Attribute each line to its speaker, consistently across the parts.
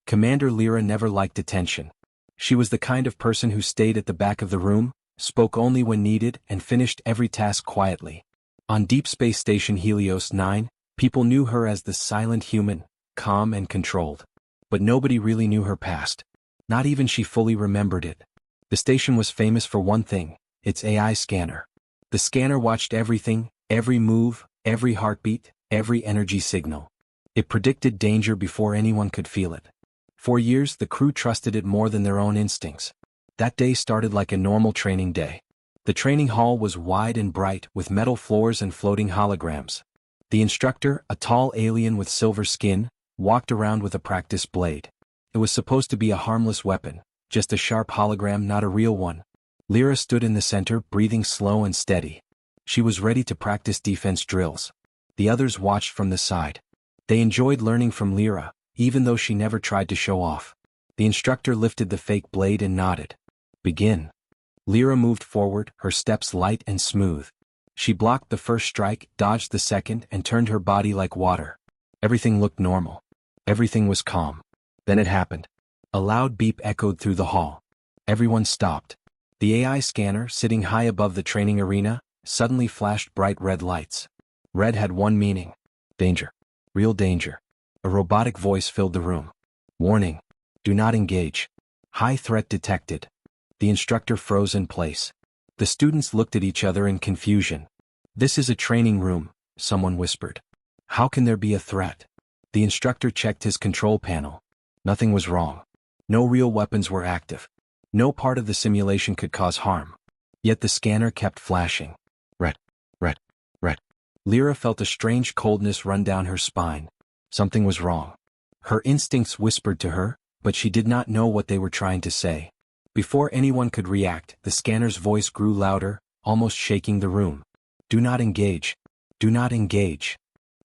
Speaker 1: Commander Lyra never liked attention. She was the kind of person who stayed at the back of the room, spoke only when needed, and finished every task quietly. On Deep Space Station Helios 9, people knew her as the silent human, calm and controlled. But nobody really knew her past. Not even she fully remembered it. The station was famous for one thing: its AI scanner. The scanner watched everything, every move, every heartbeat, every energy signal. It predicted danger before anyone could feel it. For years, the crew trusted it more than their own instincts. That day started like a normal training day. The training hall was wide and bright, with metal floors and floating holograms. The instructor, a tall alien with silver skin, walked around with a practice blade. It was supposed to be a harmless weapon, just a sharp hologram, not a real one. Lyra stood in the center, breathing slow and steady. She was ready to practice defense drills. The others watched from the side. They enjoyed learning from Lyra, even though she never tried to show off. The instructor lifted the fake blade and nodded. "Begin." Lyra moved forward, her steps light and smooth. She blocked the first strike, dodged the second, and turned her body like water. Everything looked normal. Everything was calm. Then it happened. A loud beep echoed through the hall. Everyone stopped. The AI scanner, sitting high above the training arena, suddenly flashed bright red lights. Red had one meaning: danger. Real danger. A robotic voice filled the room. "Warning. Do not engage. High threat detected." The instructor froze in place. The students looked at each other in confusion. "This is a training room," someone whispered. "How can there be a threat?" The instructor checked his control panel. Nothing was wrong. No real weapons were active. No part of the simulation could cause harm. Yet the scanner kept flashing. Red, red, red. Lyra felt a strange coldness run down her spine. Something was wrong. Her instincts whispered to her, but she did not know what they were trying to say. Before anyone could react, the scanner's voice grew louder, almost shaking the room. "Do not engage. Do not engage."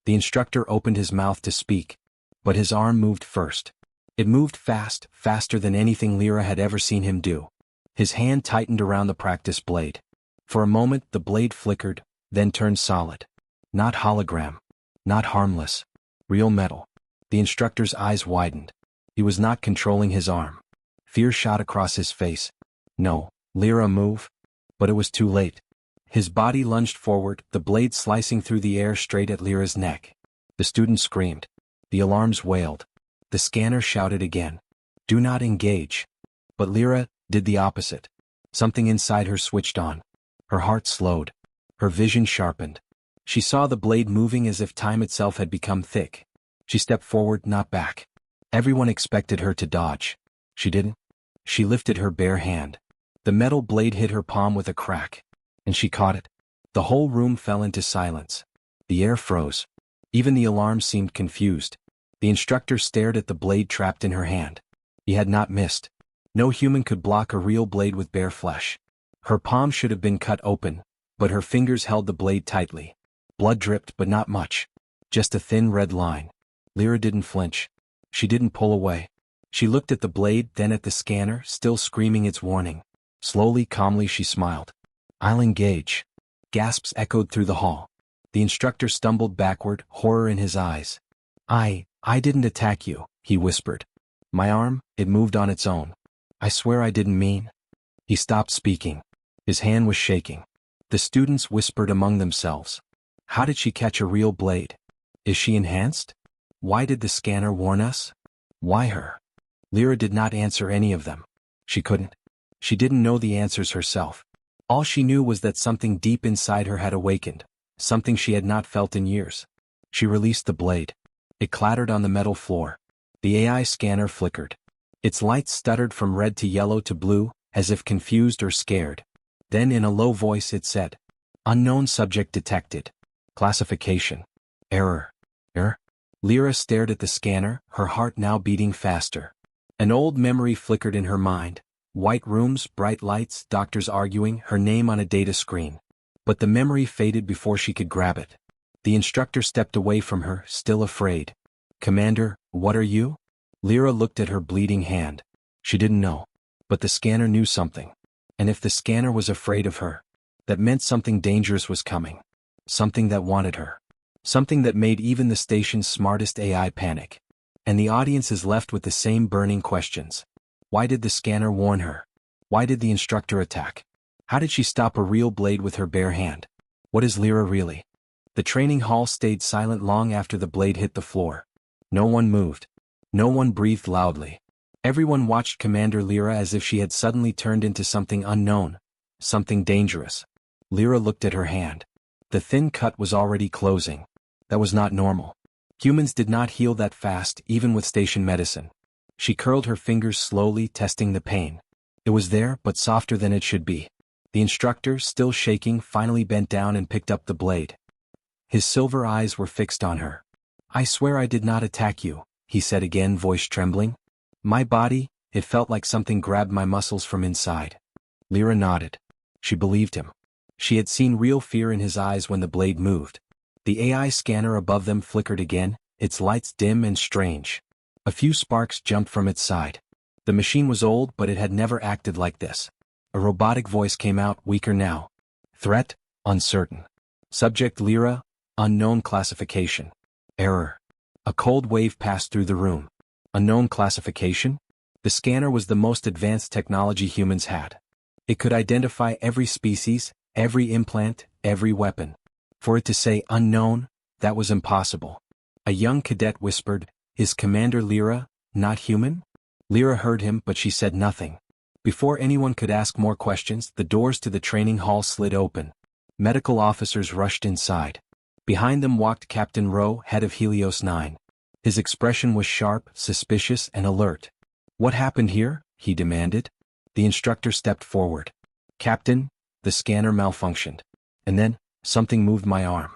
Speaker 1: The instructor opened his mouth to speak, but his arm moved first. It moved fast, faster than anything Lyra had ever seen him do. His hand tightened around the practice blade. For a moment, the blade flickered, then turned solid. Not hologram. Not harmless. Real metal. The instructor's eyes widened. He was not controlling his arm. Fear shot across his face. "No, Lyra, move." But it was too late. His body lunged forward, the blade slicing through the air straight at Lyra's neck. The student screamed. The alarms wailed. The scanner shouted again. "Do not engage." But Lyra did the opposite. Something inside her switched on. Her heart slowed. Her vision sharpened. She saw the blade moving as if time itself had become thick. She stepped forward, not back. Everyone expected her to dodge. She didn't. She lifted her bare hand. The metal blade hit her palm with a crack. And she caught it. The whole room fell into silence. The air froze. Even the alarm seemed confused. The instructor stared at the blade trapped in her hand. He had not missed. No human could block a real blade with bare flesh. Her palm should have been cut open, but her fingers held the blade tightly. Blood dripped, but not much. Just a thin red line. Lyra didn't flinch. She didn't pull away. She looked at the blade, then at the scanner, still screaming its warning. Slowly, calmly, she smiled. "I'll engage." Gasps echoed through the hall. The instructor stumbled backward, horror in his eyes. I didn't attack you," he whispered. "My arm, it moved on its own. I swear I didn't mean." He stopped speaking. His hand was shaking. The students whispered among themselves. How did she catch a real blade? Is she enhanced? Why did the scanner warn us? Why her? Lyra did not answer any of them. She couldn't. She didn't know the answers herself. All she knew was that something deep inside her had awakened, something she had not felt in years. She released the blade. It clattered on the metal floor. The AI scanner flickered. Its lights stuttered from red to yellow to blue, as if confused or scared. Then in a low voice it said, "Unknown subject detected. Classification. Error." Error? Lyra stared at the scanner, her heart now beating faster. An old memory flickered in her mind. White rooms, bright lights, doctors arguing, her name on a data screen. But the memory faded before she could grab it. The instructor stepped away from her, still afraid. "Commander, what are you?" Lyra looked at her bleeding hand. She didn't know. But the scanner knew something. And if the scanner was afraid of her, that meant something dangerous was coming. Something that wanted her. Something that made even the station's smartest AI panic. And the audience is left with the same burning questions. Why did the scanner warn her? Why did the instructor attack? How did she stop a real blade with her bare hand? What is Lyra really? The training hall stayed silent long after the blade hit the floor. No one moved. No one breathed loudly. Everyone watched Commander Lyra as if she had suddenly turned into something unknown, something dangerous. Lyra looked at her hand. The thin cut was already closing. That was not normal. Humans did not heal that fast, even with station medicine. She curled her fingers slowly, testing the pain. It was there, but softer than it should be. The instructor, still shaking, finally bent down and picked up the blade. His silver eyes were fixed on her. "I swear I did not attack you," he said again, voice trembling. "My body," it felt like something grabbed my muscles from inside. Lyra nodded. She believed him. She had seen real fear in his eyes when the blade moved. The AI scanner above them flickered again, its lights dim and strange. A few sparks jumped from its side. The machine was old, but it had never acted like this. A robotic voice came out, weaker now. Threat, uncertain. Subject Lyra, unknown classification. Error. A cold wave passed through the room. Unknown classification? The scanner was the most advanced technology humans had. It could identify every species, every implant, every weapon. For it to say unknown, that was impossible. A young cadet whispered, "Is Commander Lyra not human?" Lyra heard him, but she said nothing. Before anyone could ask more questions, the doors to the training hall slid open. Medical officers rushed inside. Behind them walked Captain Rowe, head of Helios 9. His expression was sharp, suspicious, and alert. "What happened here?" he demanded. The instructor stepped forward. "Captain, the scanner malfunctioned. And then, something moved my arm.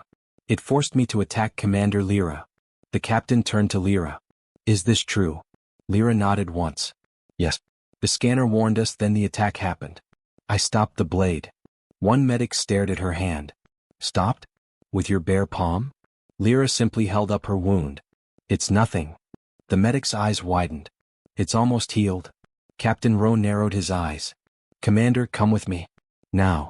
Speaker 1: It forced me to attack Commander Lyra." The captain turned to Lyra. "Is this true?" Lyra nodded once. "Yes. The scanner warned us, then the attack happened. I stopped the blade." One medic stared at her hand. "Stopped? With your bare palm?" Lyra simply held up her wound. "It's nothing." The medic's eyes widened. "It's almost healed." Captain Rowe narrowed his eyes. "Commander, come with me. Now."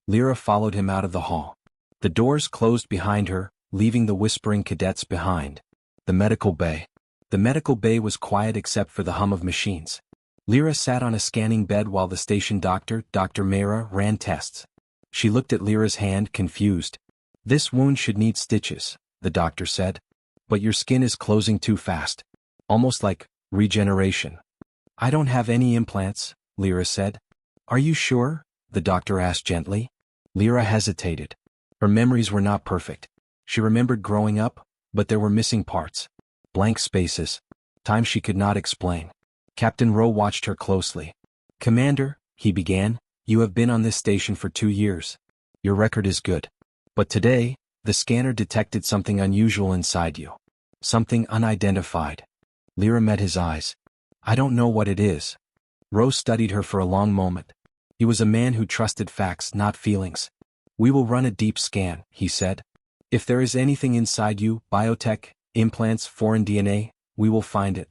Speaker 1: Lyra followed him out of the hall. The doors closed behind her, leaving the whispering cadets behind. The medical bay. The medical bay was quiet except for the hum of machines. Lyra sat on a scanning bed while the station doctor, Dr. Mera, ran tests. She looked at Lyra's hand, confused. "This wound should need stitches," the doctor said. "But your skin is closing too fast. Almost like regeneration." "I don't have any implants," Lyra said. "Are you sure?" the doctor asked gently. Lyra hesitated. Her memories were not perfect. She remembered growing up, but there were missing parts. Blank spaces. Time she could not explain. Captain Rowe watched her closely. "Commander," he began, "you have been on this station for 2 years. Your record is good. But today, the scanner detected something unusual inside you. Something unidentified." Lyra met his eyes. "I don't know what it is." Rowe studied her for a long moment. He was a man who trusted facts, not feelings. "We will run a deep scan," he said. "If there is anything inside you, biotech, implants, foreign DNA, we will find it."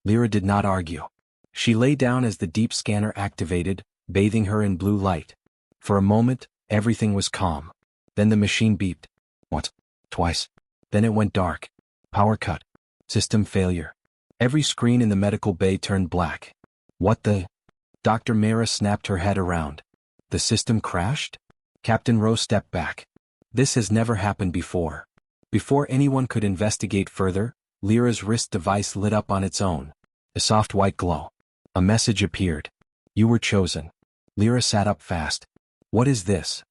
Speaker 1: Lyra did not argue. She lay down as the deep scanner activated, bathing her in blue light. For a moment, everything was calm. Then the machine beeped. Once. Twice. Then it went dark. Power cut. System failure. Every screen in the medical bay turned black. "What the?" Dr. Mera snapped her head around. "The system crashed?" Captain Rowe stepped back. "This has never happened before." Before anyone could investigate further, Lyra's wrist device lit up on its own. A soft white glow. A message appeared. "You were chosen." Lyra sat up fast. "What is this?"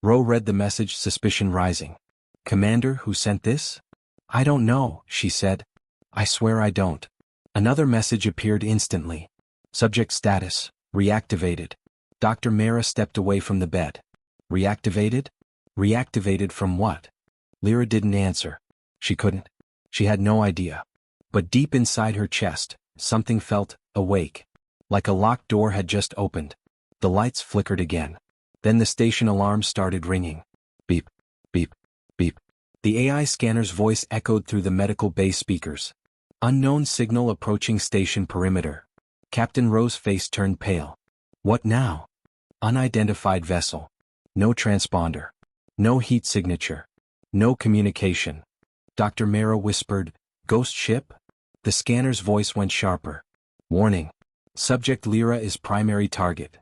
Speaker 1: Rowe read the message, suspicion rising. "Commander, who sent this?" "I don't know," she said. "I swear I don't." Another message appeared instantly. Subject status, reactivated. Dr. Mera stepped away from the bed. "Reactivated? Reactivated from what?" Lyra didn't answer. She couldn't. She had no idea. But deep inside her chest, something felt awake. Like a locked door had just opened. The lights flickered again. Then the station alarm started ringing. Beep, beep, beep. The AI scanner's voice echoed through the medical bay speakers. "Unknown signal approaching station perimeter." Captain Rowe's face turned pale. "What now?" "Unidentified vessel. No transponder. No heat signature. No communication." Dr. Mera whispered, "Ghost ship?" The scanner's voice went sharper. Warning. Subject Lyra is primary target.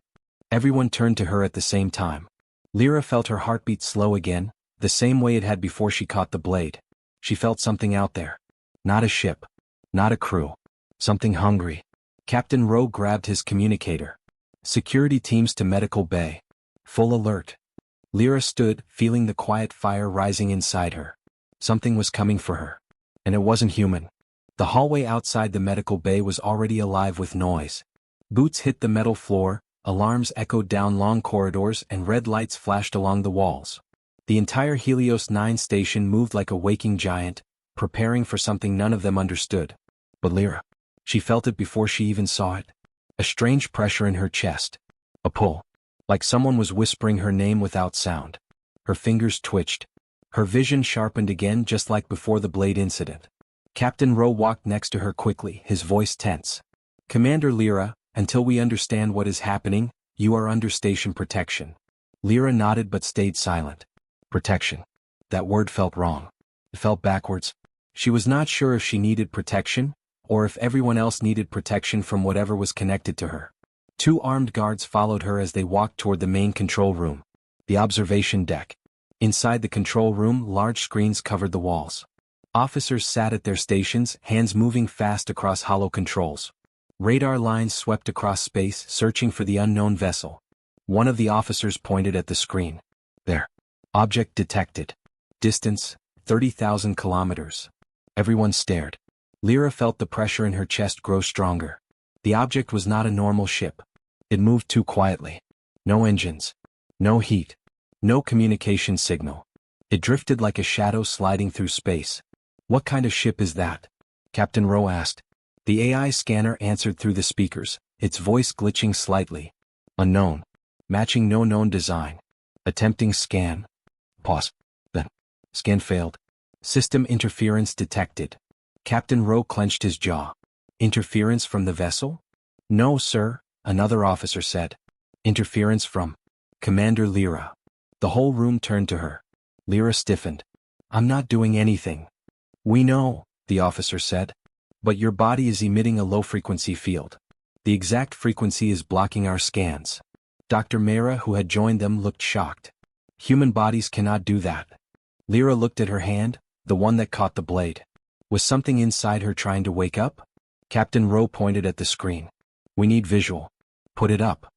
Speaker 1: Everyone turned to her at the same time. Lyra felt her heartbeat slow again, the same way it had before she caught the blade. She felt something out there. Not a ship. Not a crew. Something hungry. Captain Rowe grabbed his communicator. Security teams to medical bay. Full alert. Lyra stood, feeling the quiet fire rising inside her. Something was coming for her. And it wasn't human. The hallway outside the medical bay was already alive with noise. Boots hit the metal floor, alarms echoed down long corridors, and red lights flashed along the walls. The entire Helios 9 station moved like a waking giant, preparing for something none of them understood. But Lyra. She felt it before she even saw it. A strange pressure in her chest. A pull. Like someone was whispering her name without sound. Her fingers twitched. Her vision sharpened again just like before the blade incident. Captain Rowe walked next to her quickly, his voice tense. Commander Lyra, until we understand what is happening, you are under station protection. Lyra nodded but stayed silent. Protection. That word felt wrong. It felt backwards. She was not sure if she needed protection, or if everyone else needed protection from whatever was connected to her. 2 armed guards followed her as they walked toward the main control room. The observation deck. Inside the control room, large screens covered the walls. Officers sat at their stations, hands moving fast across hollow controls. Radar lines swept across space, searching for the unknown vessel. One of the officers pointed at the screen. There. Object detected. Distance, 30,000 kilometers. Everyone stared. Lyra felt the pressure in her chest grow stronger. The object was not a normal ship. It moved too quietly. No engines. No heat. No communication signal. It drifted like a shadow sliding through space. What kind of ship is that? Captain Rowe asked. The AI scanner answered through the speakers, its voice glitching slightly. Unknown. Matching no known design. Attempting scan. Pause. Then. Scan failed. System interference detected. Captain Rowe clenched his jaw. Interference from the vessel? No, sir, another officer said. Interference from Commander Lyra. The whole room turned to her. Lyra stiffened. I'm not doing anything. We know, the officer said. But your body is emitting a low-frequency field. The exact frequency is blocking our scans. Dr. Mera, who had joined them, looked shocked. Human bodies cannot do that. Lyra looked at her hand, the one that caught the blade. Was something inside her trying to wake up? Captain Rowe pointed at the screen. We need visual. Put it up.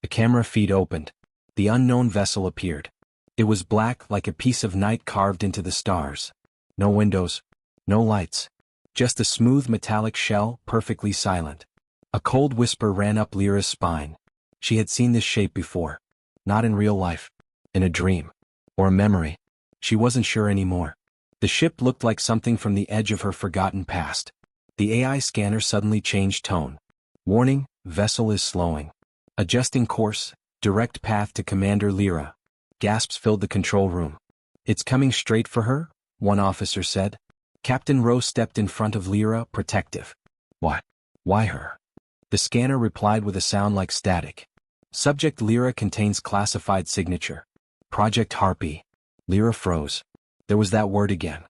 Speaker 1: The camera feed opened. The unknown vessel appeared. It was black like a piece of night carved into the stars. No windows. No lights. Just a smooth metallic shell, perfectly silent. A cold whisper ran up Lyra's spine. She had seen this shape before. Not in real life. In a dream. Or a memory. She wasn't sure anymore. The ship looked like something from the edge of her forgotten past. The AI scanner suddenly changed tone. Warning, vessel is slowing. Adjusting course, direct path to Commander Lyra. Gasps filled the control room. It's coming straight for her, one officer said. Captain Rowe stepped in front of Lyra, protective. What? Why her? The scanner replied with a sound like static. Subject Lyra contains classified signature. Project Harpy. Lyra froze. There was that word again.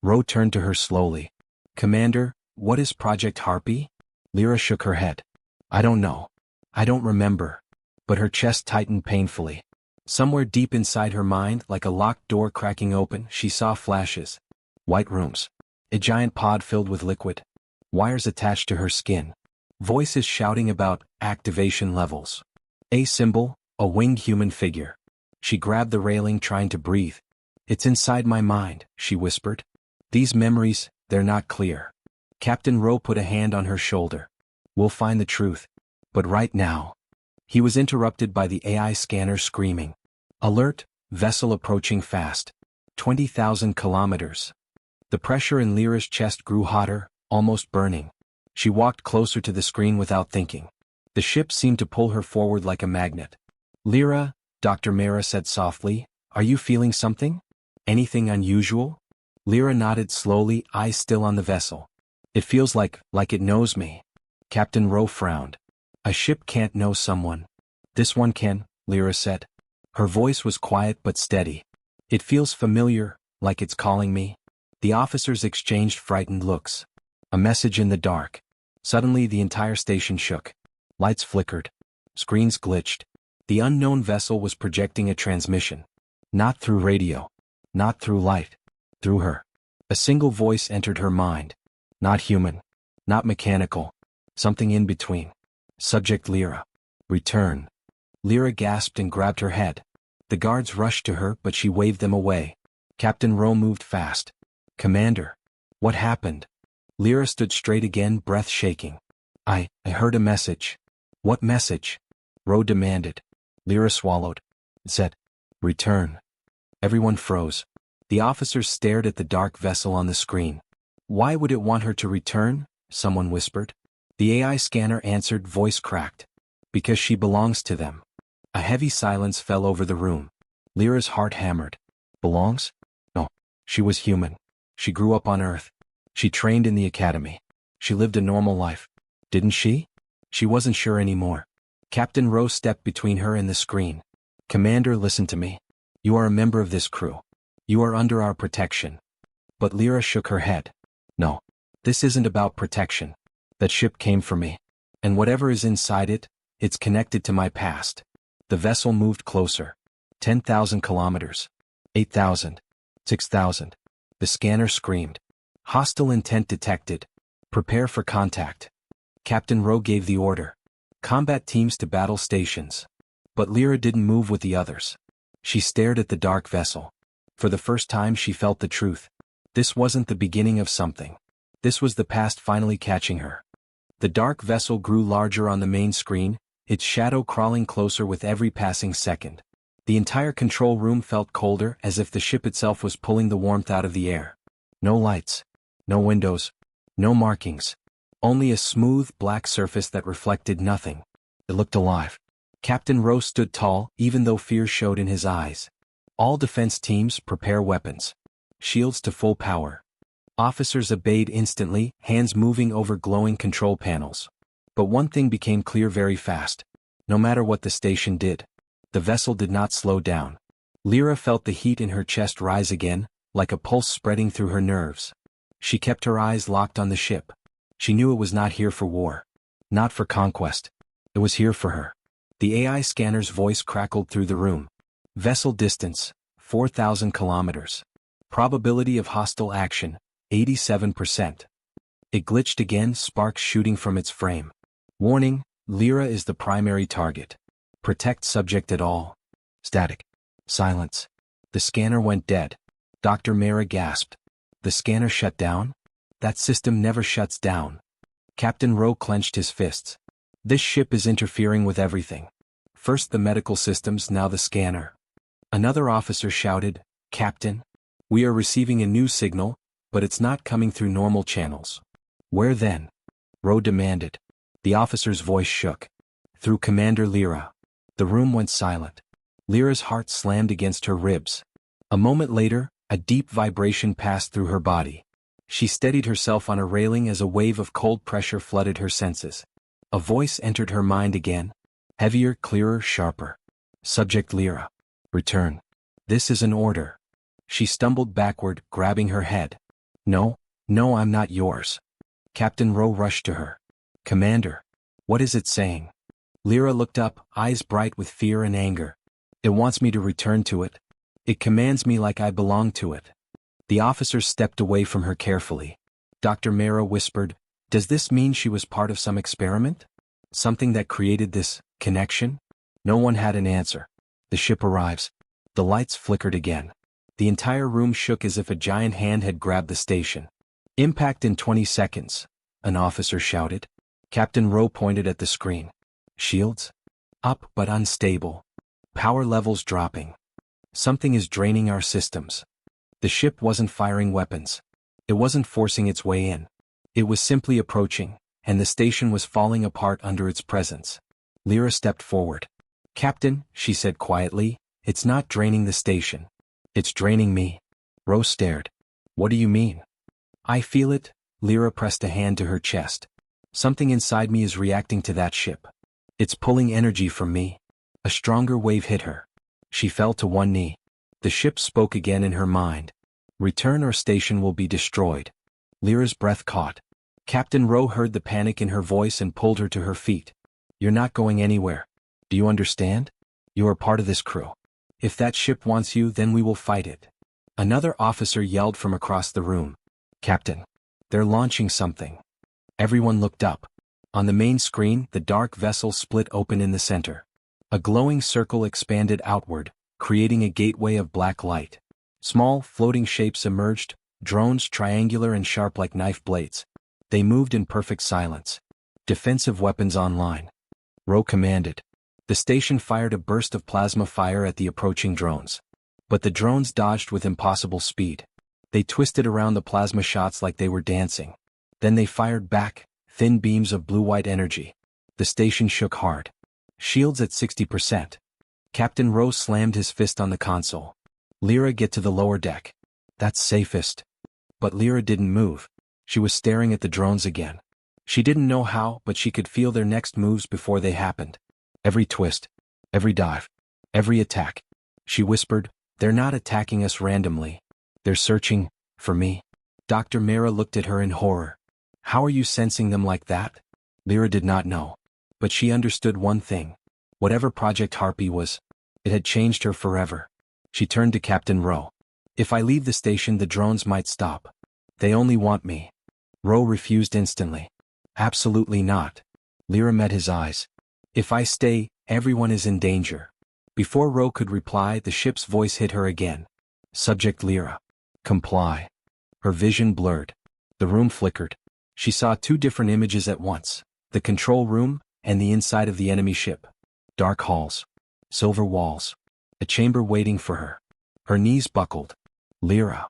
Speaker 1: Rowe turned to her slowly. Commander, what is Project Harpy? Lyra shook her head. I don't know. I don't remember. But her chest tightened painfully. Somewhere deep inside her mind, like a locked door cracking open, she saw flashes. White rooms. A giant pod filled with liquid. Wires attached to her skin. Voices shouting about activation levels. A symbol, a winged human figure. She grabbed the railing trying to breathe. It's inside my mind, she whispered. These memories, they're not clear. Captain Rowe put a hand on her shoulder. We'll find the truth. But right now. He was interrupted by the AI scanner screaming. Alert, vessel approaching fast. 20,000 kilometers. The pressure in Lyra's chest grew hotter, almost burning. She walked closer to the screen without thinking. The ship seemed to pull her forward like a magnet. Lyra, Dr. Mera said softly, are you feeling something? Anything unusual? Lyra nodded slowly, eyes still on the vessel. It feels like it knows me. Captain Rowe frowned. A ship can't know someone. This one can, Lyra said. Her voice was quiet but steady. It feels familiar, like it's calling me. The officers exchanged frightened looks. A message in the dark. Suddenly the entire station shook. Lights flickered. Screens glitched. The unknown vessel was projecting a transmission. Not through radio. Not through light. Through her. A single voice entered her mind. Not human. Not mechanical. Something in between. Subject Lyra. Return. Lyra gasped and grabbed her head. The guards rushed to her, but she waved them away. Captain Rowe moved fast. Commander. What happened? Lyra stood straight again, breath shaking. I heard a message. What message? Rowe demanded. Lyra swallowed. It said, return. Everyone froze. The officers stared at the dark vessel on the screen. Why would it want her to return? Someone whispered. The AI scanner answered, voice cracked. Because she belongs to them. A heavy silence fell over the room. Lyra's heart hammered. Belongs? No. She was human. She grew up on Earth. She trained in the academy. She lived a normal life. Didn't she? She wasn't sure anymore. Captain Rowe stepped between her and the screen. Commander, listen to me. You are a member of this crew. You are under our protection. But Lyra shook her head. No. This isn't about protection. That ship came for me. And whatever is inside it, it's connected to my past. The vessel moved closer. 10,000 kilometers. 8,000. 6,000. The scanner screamed. Hostile intent detected. Prepare for contact. Captain Rowe gave the order. Combat teams to battle stations. But Lyra didn't move with the others. She stared at the dark vessel. For the first time she felt the truth. This wasn't the beginning of something. This was the past finally catching her. The dark vessel grew larger on the main screen, its shadow crawling closer with every passing second. The entire control room felt colder, as if the ship itself was pulling the warmth out of the air. No lights. No windows. No markings. Only a smooth, black surface that reflected nothing. It looked alive. Captain Rowe stood tall, even though fear showed in his eyes. All defense teams, prepare weapons. Shields to full power. Officers obeyed instantly, hands moving over glowing control panels. But one thing became clear very fast. No matter what the station did, the vessel did not slow down. Lyra felt the heat in her chest rise again, like a pulse spreading through her nerves. She kept her eyes locked on the ship. She knew it was not here for war. Not for conquest. It was here for her. The AI scanner's voice crackled through the room. Vessel distance, 4,000 kilometers. Probability of hostile action, 87%. It glitched again, sparks shooting from its frame. Warning, Lyra is the primary target. Protect subject at all. Static. Silence. The scanner went dead. Dr. Mara gasped. The scanner shut down? That system never shuts down. Captain Rowe clenched his fists. This ship is interfering with everything. First the medical systems, now the scanner. Another officer shouted, Captain, we are receiving a new signal, but it's not coming through normal channels. Where then? Rowe demanded. The officer's voice shook. Through Commander Lyra. The room went silent. Lyra's heart slammed against her ribs. A moment later, a deep vibration passed through her body. She steadied herself on a railing as a wave of cold pressure flooded her senses. A voice entered her mind again. Heavier, clearer, sharper. Subject Lyra. Return. This is an order. She stumbled backward, grabbing her head. No, I'm not yours. Captain Rowe rushed to her. Commander. What is it saying? Lyra looked up, eyes bright with fear and anger. It wants me to return to it. It commands me like I belong to it. The officer stepped away from her carefully. Dr. Mara whispered, does this mean she was part of some experiment? Something that created this connection? No one had an answer. The ship arrives. The lights flickered again. The entire room shook as if a giant hand had grabbed the station. Impact in 20 seconds, an officer shouted. Captain Rowe pointed at the screen. Shields? Up but unstable. Power levels dropping. Something is draining our systems. The ship wasn't firing weapons. It wasn't forcing its way in. It was simply approaching, and the station was falling apart under its presence. Lyra stepped forward. Captain, she said quietly, it's not draining the station. It's draining me. Rowe stared. What do you mean? I feel it. Lyra pressed a hand to her chest. Something inside me is reacting to that ship. It's pulling energy from me. A stronger wave hit her. She fell to one knee. The ship spoke again in her mind. Return or station will be destroyed. Lyra's breath caught. Captain Rowe heard the panic in her voice and pulled her to her feet. You're not going anywhere. Do you understand? You are part of this crew. If that ship wants you, then we will fight it. Another officer yelled from across the room. Captain, they're launching something. Everyone looked up. On the main screen, the dark vessel split open in the center. A glowing circle expanded outward, creating a gateway of black light. Small, floating shapes emerged, drones triangular and sharp like knife blades. They moved in perfect silence. Defensive weapons online. Rowe commanded. The station fired a burst of plasma fire at the approaching drones. But the drones dodged with impossible speed. They twisted around the plasma shots like they were dancing. Then they fired back, thin beams of blue-white energy. The station shook hard. Shields at 60%. Captain Rowe slammed his fist on the console. Lyra, get to the lower deck. That's safest. But Lyra didn't move. She was staring at the drones again. She didn't know how, but she could feel their next moves before they happened. Every twist, every dive, every attack. She whispered, they're not attacking us randomly. They're searching for me. Dr. Mara looked at her in horror. How are you sensing them like that? Lyra did not know. But she understood one thing. Whatever Project Harpy was, it had changed her forever. She turned to Captain Rowe. If I leave the station, the drones might stop. They only want me. Rowe refused instantly. Absolutely not. Lyra met his eyes. If I stay, everyone is in danger. Before Rowe could reply, the ship's voice hit her again. Subject Lyra. Comply. Her vision blurred. The room flickered. She saw two different images at once. The control room, and the inside of the enemy ship. Dark halls. Silver walls. A chamber waiting for her. Her knees buckled. Lyra.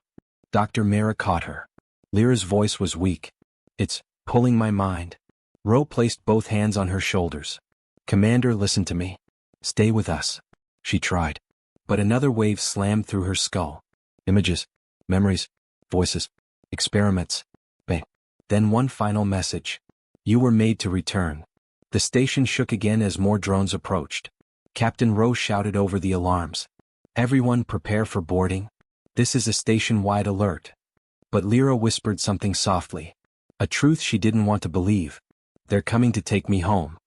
Speaker 1: Dr. Mara caught her. Lyra's voice was weak. It's pulling my mind. Rowe placed both hands on her shoulders. Commander, listen to me. Stay with us. She tried. But another wave slammed through her skull. Images. Memories. Voices. Experiments. Bang. Then one final message. You were made to return. The station shook again as more drones approached. Captain Rowe shouted over the alarms. Everyone prepare for boarding. This is a station-wide alert. But Lyra whispered something softly. A truth she didn't want to believe. They're coming to take me home.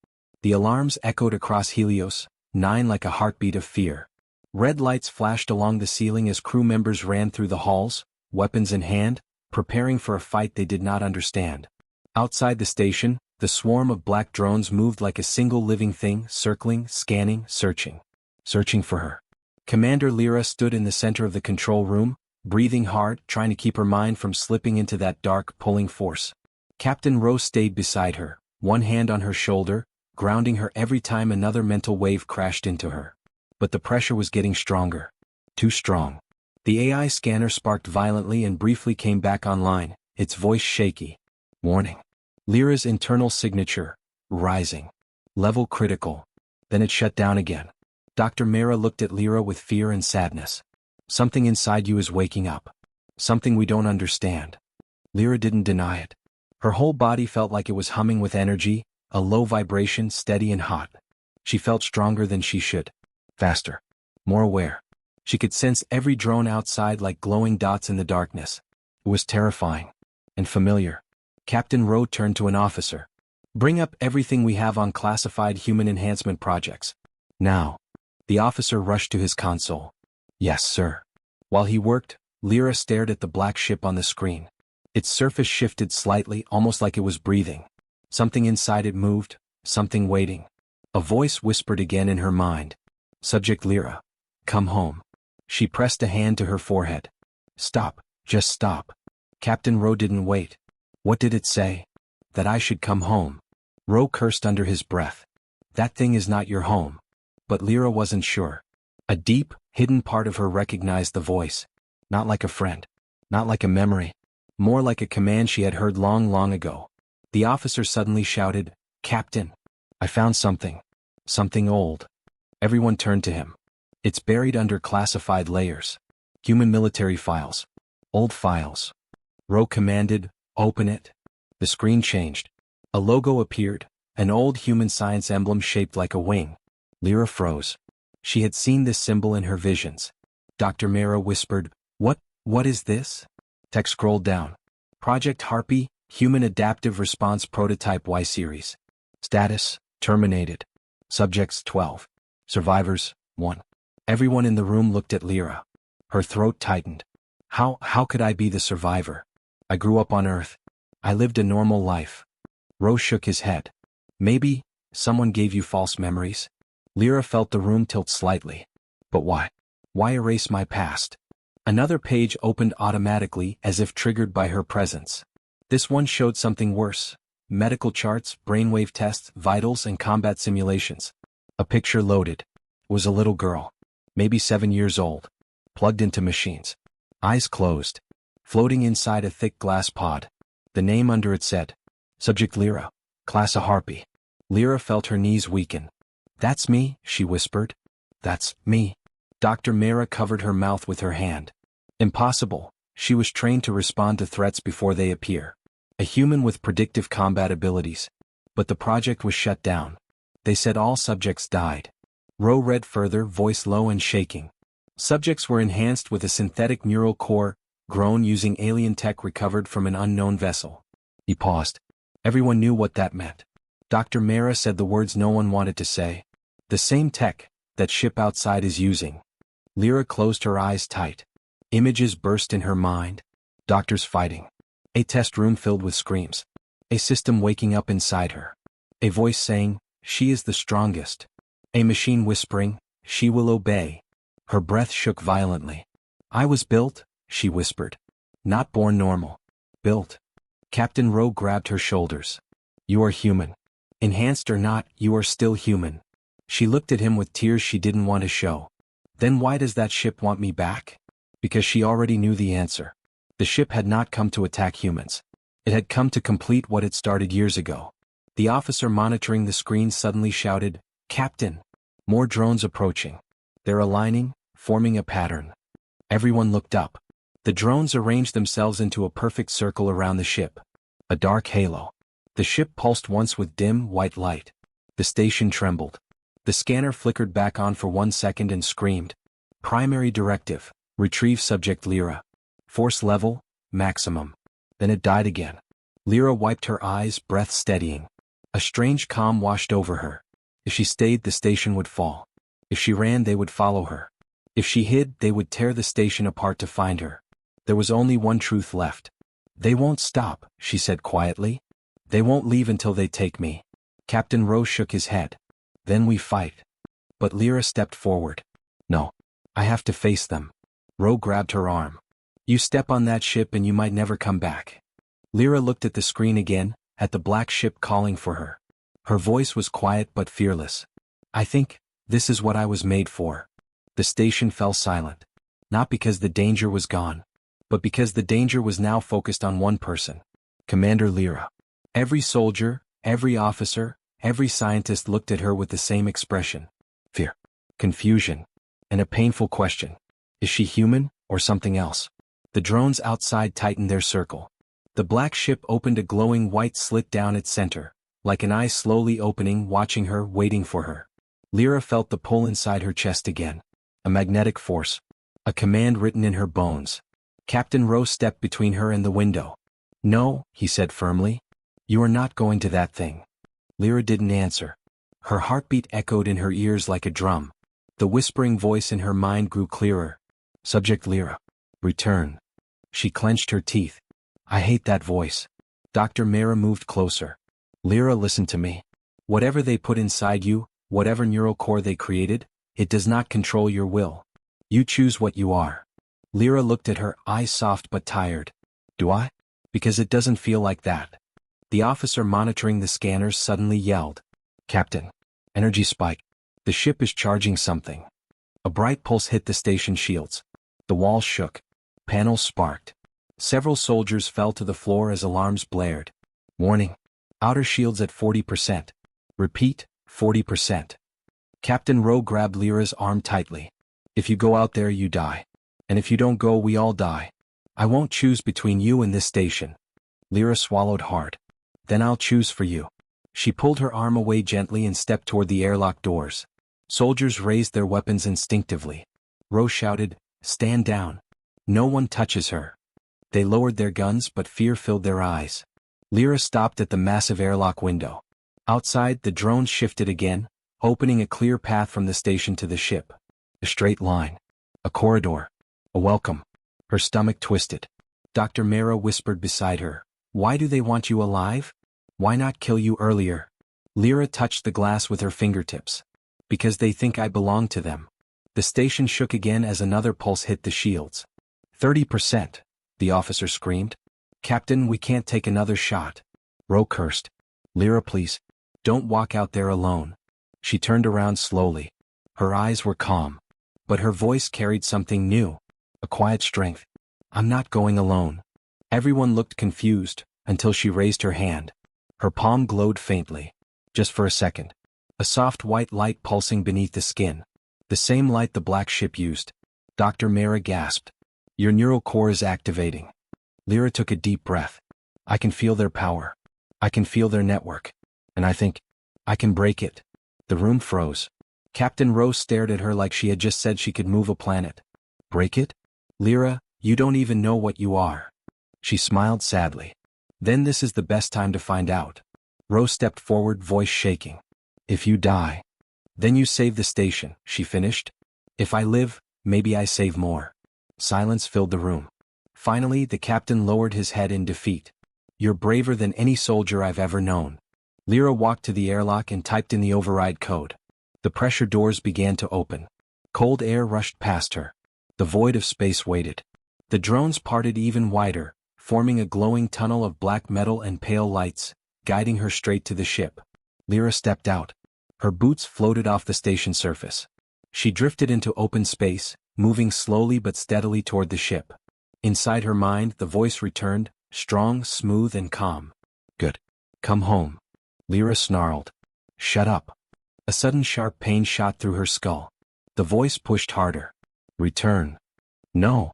Speaker 1: The alarms echoed across Helios, 9 like a heartbeat of fear. Red lights flashed along the ceiling as crew members ran through the halls, weapons in hand, preparing for a fight they did not understand. Outside the station, the swarm of black drones moved like a single living thing, circling, scanning, searching. Searching for her. Commander Lyra stood in the center of the control room, breathing hard, trying to keep her mind from slipping into that dark, pulling force. Captain Rowe stayed beside her, one hand on her shoulder, grounding her every time another mental wave crashed into her. But the pressure was getting stronger. Too strong. The AI scanner sparked violently and briefly came back online, its voice shaky. Warning. Lyra's internal signature. Rising. Level critical. Then it shut down again. Dr. Mara looked at Lyra with fear and sadness. Something inside you is waking up. Something we don't understand. Lyra didn't deny it. Her whole body felt like it was humming with energy, a low vibration, steady and hot. She felt stronger than she should. Faster. More aware. She could sense every drone outside like glowing dots in the darkness. It was terrifying. And familiar. Captain Rowe turned to an officer. Bring up everything we have on classified human enhancement projects. Now. The officer rushed to his console. Yes, sir. While he worked, Lyra stared at the black ship on the screen. Its surface shifted slightly, almost like it was breathing. Something inside it moved, something waiting. A voice whispered again in her mind. Subject Lyra. Come home. She pressed a hand to her forehead. Stop, just stop. Captain Rowe didn't wait. What did it say? That I should come home. Rowe cursed under his breath. That thing is not your home. But Lyra wasn't sure. A deep, hidden part of her recognized the voice. Not like a friend. Not like a memory. More like a command she had heard long, long ago. The officer suddenly shouted, Captain! I found something. Something old. Everyone turned to him. It's buried under classified layers. Human military files. Old files. Rowe commanded, open it. The screen changed. A logo appeared, an old human science emblem shaped like a wing. Lyra froze. She had seen this symbol in her visions. Dr. Mara whispered, What is this? Text scrolled down. Project Harpy, Human Adaptive Response Prototype Y Series. Status, terminated. Subjects 12. Survivors, 1. Everyone in the room looked at Lyra. Her throat tightened. How could I be the survivor? I grew up on Earth. I lived a normal life. Rose shook his head. Maybe someone gave you false memories? Lyra felt the room tilt slightly. But why? Why erase my past? Another page opened automatically as if triggered by her presence. This one showed something worse. Medical charts, brainwave tests, vitals, and combat simulations. A picture loaded. It was a little girl. Maybe 7 years old. Plugged into machines. Eyes closed. Floating inside a thick glass pod. The name under it said, Subject Lyra, Class A Harpy. Lyra felt her knees weaken. That's me, she whispered. That's me. Dr. Mera covered her mouth with her hand. Impossible. She was trained to respond to threats before they appear. A human with predictive combat abilities. But the project was shut down. They said all subjects died. Rowe read further, voice low and shaking. Subjects were enhanced with a synthetic neural core, grown using alien tech recovered from an unknown vessel. He paused. Everyone knew what that meant. Dr. Mera said the words no one wanted to say. The same tech that ship outside is using. Lyra closed her eyes tight. Images burst in her mind. Doctors fighting. A test room filled with screams. A system waking up inside her. A voice saying, she is the strongest. A machine whispering, she will obey. Her breath shook violently. I was built, she whispered. Not born normal. Built. Captain Rowe grabbed her shoulders. You are human. Enhanced or not, you are still human. She looked at him with tears she didn't want to show. Then why does that ship want me back? Because she already knew the answer. The ship had not come to attack humans. It had come to complete what it started years ago. The officer monitoring the screen suddenly shouted, Captain! More drones approaching. They're aligning, forming a pattern. Everyone looked up. The drones arranged themselves into a perfect circle around the ship. A dark halo. The ship pulsed once with dim, white light. The station trembled. The scanner flickered back on for 1 second and screamed. Primary directive, retrieve subject Lyra. Force level, maximum. Then it died again. Lyra wiped her eyes, breath steadying. A strange calm washed over her. If she stayed, the station would fall. If she ran, they would follow her. If she hid, they would tear the station apart to find her. There was only one truth left. They won't stop, she said quietly. They won't leave until they take me. Captain Rowe shook his head. Then we fight. But Lyra stepped forward. No. I have to face them. Rowe grabbed her arm. You step on that ship and you might never come back. Lyra looked at the screen again, at the black ship calling for her. Her voice was quiet but fearless. I think this is what I was made for. The station fell silent. Not because the danger was gone, but because the danger was now focused on one person. Commander Lyra. Every soldier, every officer, every scientist looked at her with the same expression. Fear, confusion, and a painful question. Is she human, or something else? The drones outside tightened their circle. The black ship opened a glowing white slit down its center, like an eye slowly opening, watching her, waiting for her. Lyra felt the pull inside her chest again. A magnetic force. A command written in her bones. Captain Rowe stepped between her and the window. No, he said firmly. You are not going to that thing. Lyra didn't answer. Her heartbeat echoed in her ears like a drum. The whispering voice in her mind grew clearer. Subject Lyra. Return. She clenched her teeth. I hate that voice. Dr. Mera moved closer. Lyra, listen to me. Whatever they put inside you, whatever neural core they created, it does not control your will. You choose what you are. Lyra looked at her, eyes soft but tired. Do I? Because it doesn't feel like that. The officer monitoring the scanners suddenly yelled. Captain. Energy spike. The ship is charging something. A bright pulse hit the station shields. The walls shook. Panels sparked. Several soldiers fell to the floor as alarms blared. Warning. Outer shields at 40%. Repeat, 40%. Captain Rowe grabbed Lyra's arm tightly. If you go out there, you die. And if you don't go, we all die. I won't choose between you and this station. Lyra swallowed hard. Then I'll choose for you. She pulled her arm away gently and stepped toward the airlock doors. Soldiers raised their weapons instinctively. Rowe shouted, Stand down. No one touches her. They lowered their guns, but fear filled their eyes. Lyra stopped at the massive airlock window. Outside, the drone shifted again, opening a clear path from the station to the ship. A straight line. A corridor. A welcome. Her stomach twisted. Dr. Mara whispered beside her. Why do they want you alive? Why not kill you earlier? Lyra touched the glass with her fingertips. Because they think I belong to them. The station shook again as another pulse hit the shields. 30%, the officer screamed. Captain, we can't take another shot. Ro cursed. Lyra, please. Don't walk out there alone. She turned around slowly. Her eyes were calm. But her voice carried something new. A quiet strength. I'm not going alone. Everyone looked confused, until she raised her hand. Her palm glowed faintly. Just for a second. A soft white light pulsing beneath the skin. The same light the black ship used. Dr. Mara gasped. Your neural core is activating. Lyra took a deep breath. I can feel their power. I can feel their network. And I think, I can break it. The room froze. Captain Rose stared at her like she had just said she could move a planet. Break it? Lyra, you don't even know what you are. She smiled sadly. Then this is the best time to find out. Rose stepped forward, voice shaking. If you die, then you save the station, she finished. If I live, maybe I save more. Silence filled the room. Finally, the captain lowered his head in defeat. You're braver than any soldier I've ever known. Lyra walked to the airlock and typed in the override code. The pressure doors began to open. Cold air rushed past her. The void of space waited. The drones parted even wider, forming a glowing tunnel of black metal and pale lights, guiding her straight to the ship. Lyra stepped out. Her boots floated off the station surface. She drifted into open space, moving slowly but steadily toward the ship. Inside her mind, the voice returned, strong, smooth, and calm. Good. Come home. Lyra snarled. Shut up. A sudden sharp pain shot through her skull. The voice pushed harder. Return. No.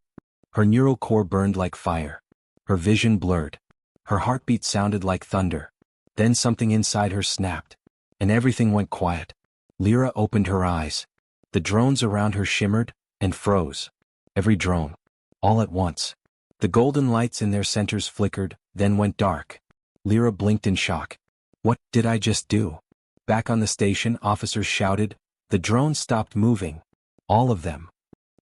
Speaker 1: Her neural core burned like fire. Her vision blurred. Her heartbeat sounded like thunder. Then something inside her snapped. And everything went quiet. Lyra opened her eyes. The drones around her shimmered and froze. Every drone. All at once. The golden lights in their centers flickered, then went dark. Lyra blinked in shock. What did I just do? Back on the station, officers shouted. The drones stopped moving. All of them.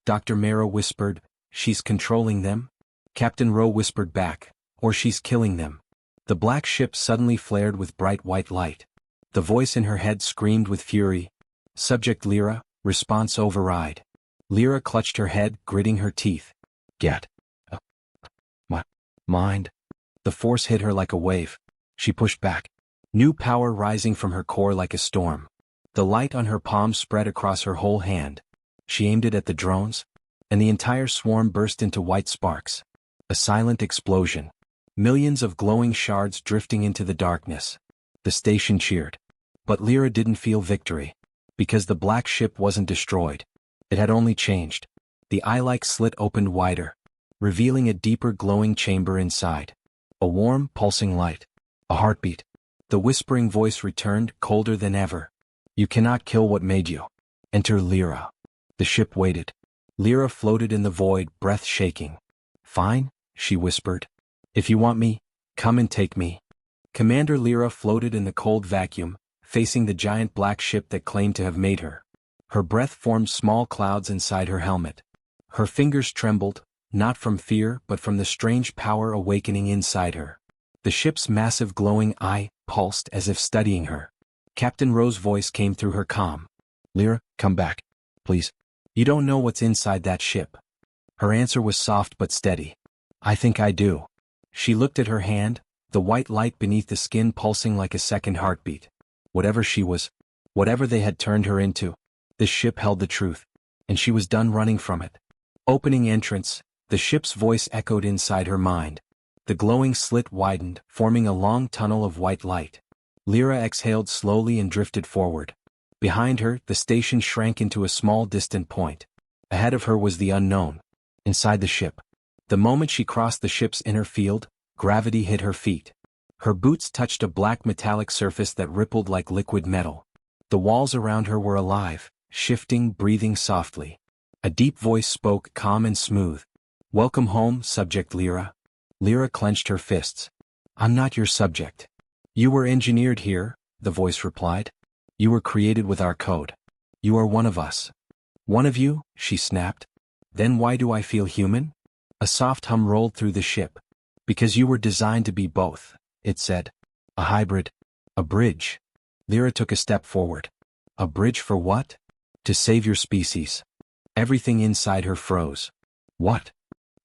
Speaker 1: Dr. Mara whispered, she's controlling them? Captain Rowe whispered back, or she's killing them. The black ship suddenly flared with bright white light. The voice in her head screamed with fury. Subject Lyra, response override. Lyra clutched her head, gritting her teeth. Get. My mind. The force hit her like a wave. She pushed back. New power rising from her core like a storm. The light on her palm spread across her whole hand. She aimed it at the drones, and the entire swarm burst into white sparks. A silent explosion. Millions of glowing shards drifting into the darkness. The station cheered. But Lyra didn't feel victory. Because the black ship wasn't destroyed. It had only changed. The eye-like slit opened wider, revealing a deeper glowing chamber inside. A warm, pulsing light. A heartbeat. The whispering voice returned, colder than ever. You cannot kill what made you. Enter Lyra. The ship waited. Lyra floated in the void, breath shaking. Fine, she whispered. If you want me, come and take me. Commander Lyra floated in the cold vacuum, facing the giant black ship that claimed to have made her. Her breath formed small clouds inside her helmet. Her fingers trembled, not from fear but from the strange power awakening inside her. The ship's massive glowing eye pulsed as if studying her. Captain Rowe's voice came through her calm. Lyra, come back. Please. You don't know what's inside that ship. Her answer was soft but steady. I think I do. She looked at her hand, the white light beneath the skin pulsing like a second heartbeat. Whatever she was, whatever they had turned her into, this ship held the truth, and she was done running from it. Opening entrance, the ship's voice echoed inside her mind. The glowing slit widened, forming a long tunnel of white light. Lyra exhaled slowly and drifted forward. Behind her, the station shrank into a small distant point. Ahead of her was the unknown. Inside the ship. The moment she crossed the ship's inner field, gravity hit her feet. Her boots touched a black metallic surface that rippled like liquid metal. The walls around her were alive, shifting, breathing softly. A deep voice spoke, calm and smooth. Welcome home, Subject Lyra. Lyra clenched her fists. I'm not your subject. You were engineered here, the voice replied. You were created with our code. You are one of us. One of you, she snapped. Then why do I feel human? A soft hum rolled through the ship. Because you were designed to be both, it said. A hybrid. A bridge. Lyra took a step forward. A bridge for what? To save your species. Everything inside her froze. What?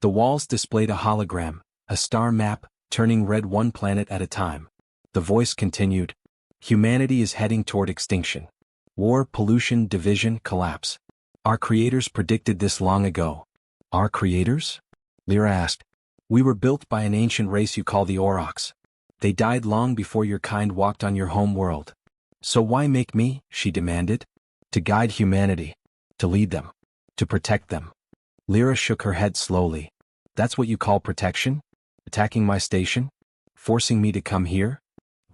Speaker 1: The walls displayed a hologram, a star map, turning red one planet at a time. The voice continued. Humanity is heading toward extinction. War, pollution, division, collapse. Our creators predicted this long ago. Our creators? Lyra asked. We were built by an ancient race you call the Aurochs. They died long before your kind walked on your home world. So why make me, she demanded? To guide humanity. To lead them. To protect them. Lyra shook her head slowly. That's what you call protection? Attacking my station? Forcing me to come here?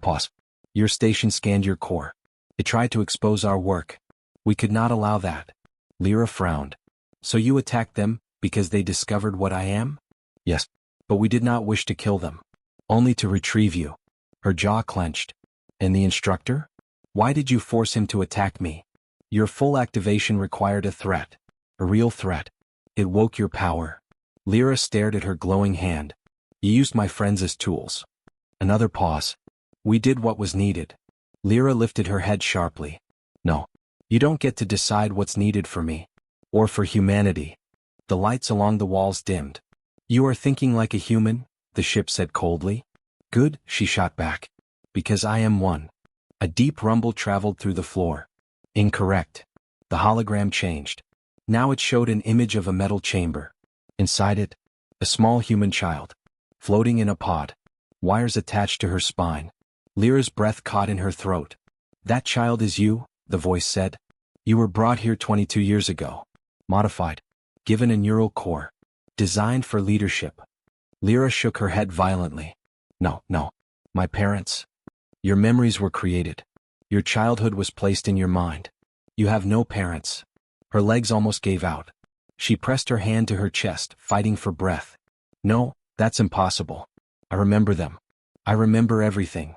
Speaker 1: Pause. Your station scanned your core. It tried to expose our work. We could not allow that. Lyra frowned. So you attacked them, because they discovered what I am? Yes. But we did not wish to kill them. Only to retrieve you. Her jaw clenched. And the instructor? Why did you force him to attack me? Your full activation required a threat. A real threat. It woke your power. Lyra stared at her glowing hand. You used my friends as tools. Another pause. We did what was needed. Lyra lifted her head sharply. No. You don't get to decide what's needed for me. Or for humanity. The lights along the walls dimmed. You are thinking like a human, the ship said coldly. Good, she shot back. Because I am one. A deep rumble traveled through the floor. Incorrect. The hologram changed. Now it showed an image of a metal chamber. Inside it, a small human child. Floating in a pod. Wires attached to her spine. Lyra's breath caught in her throat. That child is you, the voice said. You were brought here 22 years ago. Modified. Given a neural core. Designed for leadership. Lyra shook her head violently. No. My parents. Your memories were created. Your childhood was placed in your mind. You have no parents. Her legs almost gave out. She pressed her hand to her chest, fighting for breath. No, that's impossible. I remember them. I remember everything.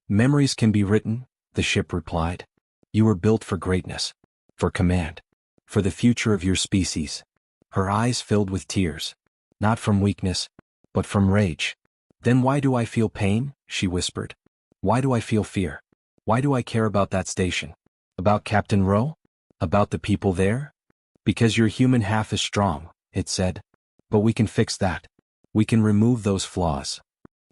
Speaker 1: Memories can be written, the ship replied. You were built for greatness. For command. For the future of your species. Her eyes filled with tears. Not from weakness, but from rage. Then why do I feel pain? She whispered. Why do I feel fear? Why do I care about that station? About Captain Rowe? About the people there? Because your human half is strong, it said. But we can fix that. We can remove those flaws.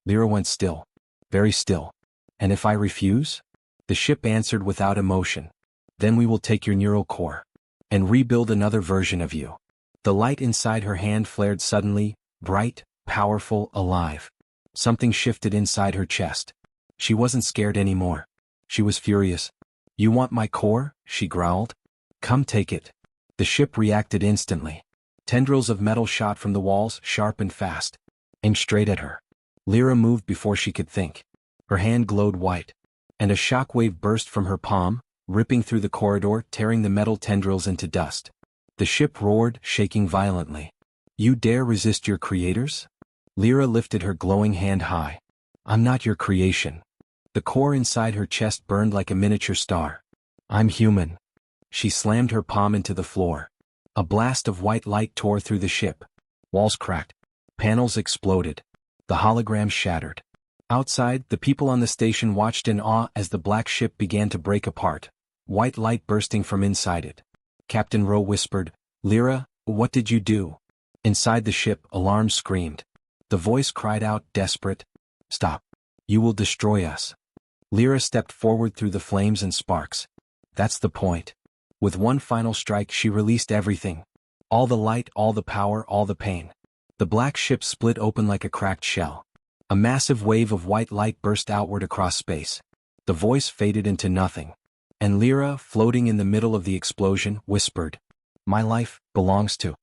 Speaker 1: Lyra went still. Very still. And if I refuse? The ship answered without emotion. Then we will take your neural core. And rebuild another version of you. The light inside her hand flared suddenly, bright, powerful, alive. Something shifted inside her chest. She wasn't scared anymore. She was furious. You want my core? She growled. Come take it. The ship reacted instantly. Tendrils of metal shot from the walls, sharp and fast. Aimed straight at her. Lyra moved before she could think. Her hand glowed white. And a shockwave burst from her palm, ripping through the corridor, tearing the metal tendrils into dust. The ship roared, shaking violently. You dare resist your creators? Lyra lifted her glowing hand high. I'm not your creation. The core inside her chest burned like a miniature star. I'm human. She slammed her palm into the floor. A blast of white light tore through the ship. Walls cracked. Panels exploded. The hologram shattered. Outside, the people on the station watched in awe as the black ship began to break apart, white light bursting from inside it. Captain Rowe whispered, Lyra, what did you do? Inside the ship, alarm screamed. The voice cried out, desperate. Stop. You will destroy us. Lyra stepped forward through the flames and sparks. That's the point. With one final strike she released everything. All the light, all the power, all the pain. The black ship split open like a cracked shell. A massive wave of white light burst outward across space. The voice faded into nothing. And Lyra, floating in the middle of the explosion, whispered, My life belongs to